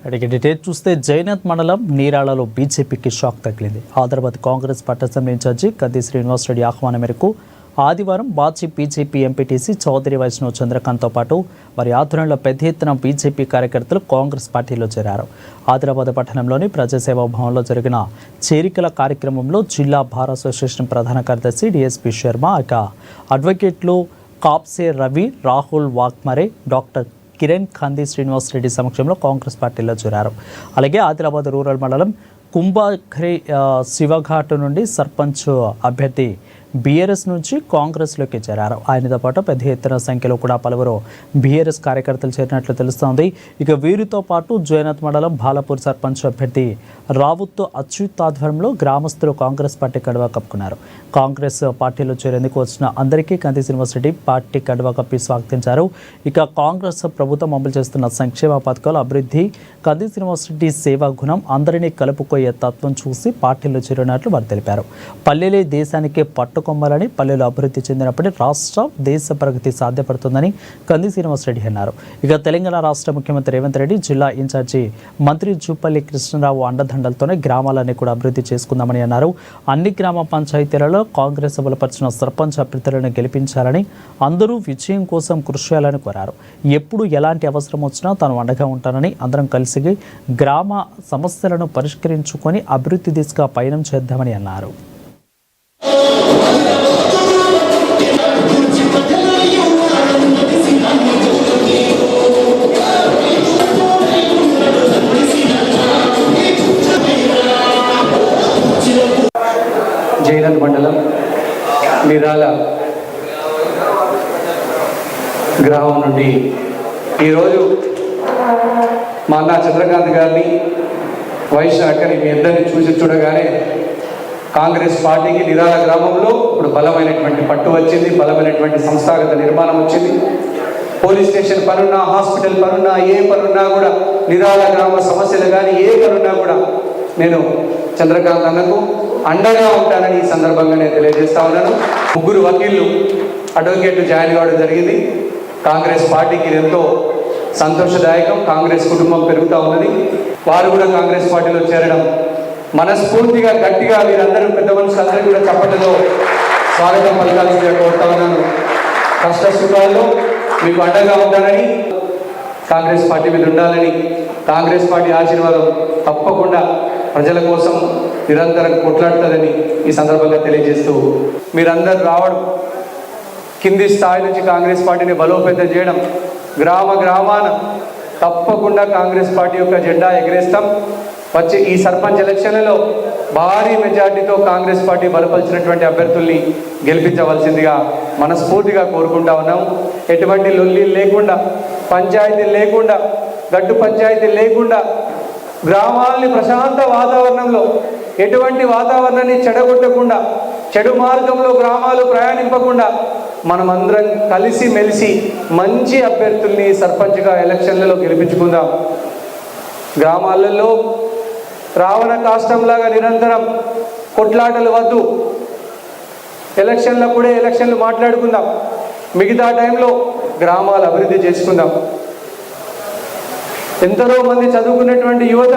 అడిగే డీటెయిల్ చూస్తే జైనత్ మండలం నీరాళ్లలో బీజేపీకి షాక్ తగిలింది. Hyderabad Congress party assembly incharge Kaddi Srinivas Reddy ఆహ్వానం మేరకు ఆదివారం బాచి బీజేపీ ఎంపీటీసీ చౌదరి వైష్ణవ్ చంద్రకాంత్తో పాటు వారి ఆధ్వర్యంలో పెద్ద ఎత్తున బీజేపీ కార్యకర్తలు కాంగ్రెస్ పార్టీలో చేరారు. ఆదిలాబాద్ పట్టణంలోని ప్రజాసేవా భవన్లో జరిగిన చేరికల కార్యక్రమంలో జిల్లా బార్ అసోసియేషన్ ప్రధాన కార్యదర్శి డిఎస్పీ శర్మ, ఇక అడ్వకేట్లు కాప్సే రవి, రాహుల్ వాక్మరే, డాక్టర్ కిరణ్ కంది శ్రీనివాస్ రెడ్డి సమక్షంలో కాంగ్రెస్ పార్టీలో చేరారు. అలాగే ఆదిలాబాద్ రూరల్ మండలం కుంభఖరి శివఘాట్ నుండి సర్పంచ్ అభ్యర్థి బీఆర్ఎస్ నుంచి కాంగ్రెస్లోకి చేరారు. ఆయనతో పాటు పెద్ద ఎత్తున సంఖ్యలో కూడా పలువురు బీఆర్ఎస్ కార్యకర్తలు చేరినట్లు తెలుస్తోంది. ఇక వీరితో పాటు జైనత్ మండలం బాలాపూర్ సర్పంచ్ అభ్యర్థి రావుత్ అచ్యుత్ ఆధ్వర్యంలో గ్రామస్తులు కాంగ్రెస్ పార్టీ కండువా కప్పుకున్నారు. కాంగ్రెస్ పార్టీలో చేరేందుకు వచ్చిన అందరికీ కంది శ్రీనివాసరెడ్డి పార్టీ కండువా కప్పి స్వాగతించారు. ఇక కాంగ్రెస్ ప్రభుత్వం అమలు చేస్తున్న సంక్షేమ పథకాల అభివృద్ధి, కంది శ్రీనివాసరెడ్డి సేవా గుణం, అందరినీ కలుపుకోయే తత్వం చూసి పార్టీలో చేరినట్లు వారు తెలిపారు. పల్లెలే దేశానికే పట్టుకొమ్మాలని, పల్లెలు అభివృద్ధి చెందినప్పుడే రాష్ట్రం దేశ ప్రగతి సాధ్యపడుతుందని కంది శ్రీనివాసరెడ్డి అన్నారు. ఇక తెలంగాణ రాష్ట్ర ముఖ్యమంత్రి రేవంత్ రెడ్డి, జిల్లా ఇన్ఛార్జి మంత్రి జూపల్లి కృష్ణరావు అండదండలతోనే గ్రామాలన్నీ కూడా అభివృద్ధి చేసుకుందామని అన్నారు. అన్ని గ్రామ పంచాయతీలలో కాంగ్రెస్ బలపరిచిన సర్పంచ్ అభ్యర్థులను గెలిపించాలని, అందరూ విజయం కోసం కృషి చేయాలని కోరారు. ఎప్పుడు ఎలాంటి అవసరం వచ్చినా తాను అండగా ఉంటానని, అందరం కలిసి గ్రామ సమస్యలను పరిష్కరించుకొని అభివృద్ధి దిశగా పయనం చేద్దామని అన్నారు. జైనత్ మండలం నిరాల గ్రామం నుండి ఈరోజు మా అన్న చంద్రకాంత్ గారిని, వైష్ణవ్ అక్కని మీ ఇద్దరిని చూడగానే కాంగ్రెస్ పార్టీకి నిరాల గ్రామంలో ఇప్పుడు బలమైనటువంటి పట్టు వచ్చింది, బలమైనటువంటి సంస్థాగత నిర్మాణం వచ్చింది. పోలీస్ స్టేషన్ పనున్నా, హాస్పిటల్ పనున్నా, ఏ పనున్నా కూడా, నిరాల గ్రామ సమస్యలు కానీ ఏ పనున్నా కూడా నేను చంద్రకాంత్ అన్నకు అండగా ఉంటానని ఈ సందర్భంగా నేను తెలియజేస్తా ఉన్నాను. ముగ్గురు వకీళ్ళు అడ్వకేట్లు జాయిన్ కావడం జరిగింది. కాంగ్రెస్ పార్టీకి ఎంతో సంతోషదాయకం. కాంగ్రెస్ కుటుంబం పెరుగుతూ ఉన్నది. వారు కూడా కాంగ్రెస్ పార్టీలో చేరడం మనస్ఫూర్తిగా గట్టిగా వీరందరూ పెద్ద మనుషులందరూ కూడా చప్పట్లతో స్వాగతం పలకాల్సిందిగా కోరుతా ఉన్నాను. కష్ట సుఖాల్లో మీకు అండగా ఉంటానని, కాంగ్రెస్ పార్టీ మీద ఉండాలని, కాంగ్రెస్ పార్టీ ఆశీర్వాదం తప్పకుండా ప్రజల కోసం నిరంతరం కొట్లాడుతుందని ఈ సందర్భంగా తెలియజేస్తూ, మీరందరూ రావడం, కింది స్థాయి నుంచి కాంగ్రెస్ పార్టీని బలోపేతం చేయడం, గ్రామ గ్రామాన తప్పకుండా కాంగ్రెస్ పార్టీ యొక్క జెండా ఎగరేస్తాం. వచ్చే ఈ సర్పంచ్ ఎలక్షన్లలో భారీ మెజార్టీతో కాంగ్రెస్ పార్టీ బలపరిచినటువంటి అభ్యర్థుల్ని గెలిపించవలసిందిగా మనస్ఫూర్తిగా కోరుకుంటా ఉన్నాం. ఎటువంటి లొల్లి లేకుండా, పంచాయతీ లేకుండా, గడ్డు పంచాయతీ లేకుండా, గ్రామాలని ప్రశాంత వాతావరణంలో, ఎటువంటి వాతావరణాన్ని చెడగొట్టకుండా, చెడు మార్గంలో గ్రామాలు ప్రయాణింపకుండా మనమందరం కలిసి మెలిసి మంచి అభ్యర్థుల్ని సర్పంచ్గా ఎలక్షన్లలో గెలిపించుకుందాం. గ్రామాలలో రావణ కాష్టంలాగా నిరంతరం కొట్లాటలు వద్దు. ఎలక్షన్లప్పుడే ఎలక్షన్లు మాట్లాడుకుందాం. మిగతా టైంలో గ్రామాలు అభివృద్ధి చేసుకుందాం. ఎంతో మంది చదువుకున్నటువంటి యువత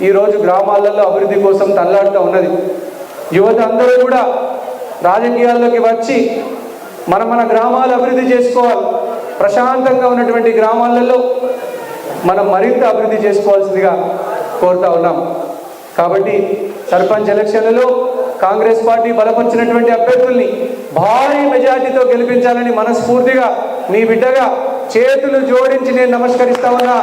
ఈరోజు గ్రామాలలో అభివృద్ధి కోసం తల్లాడుతూ ఉన్నది. యువత అందరూ కూడా రాజకీయాల్లోకి వచ్చి మన గ్రామాలు అభివృద్ధి చేసుకోవాలి. ప్రశాంతంగా ఉన్నటువంటి గ్రామాలలో మనం మరింత అభివృద్ధి చేసుకోవాల్సిందిగా కోరుతా ఉన్నాం. కాబట్టి సర్పంచ్ ఎలక్షన్లలో కాంగ్రెస్ పార్టీ బలపరిచినటువంటి అభ్యర్థుల్ని భారీ మెజార్టీతో గెలిపించాలని మనస్ఫూర్తిగా మీ బిడ్డగా చేతులు జోడించి నేను నమస్కరిస్తా ఉన్నా.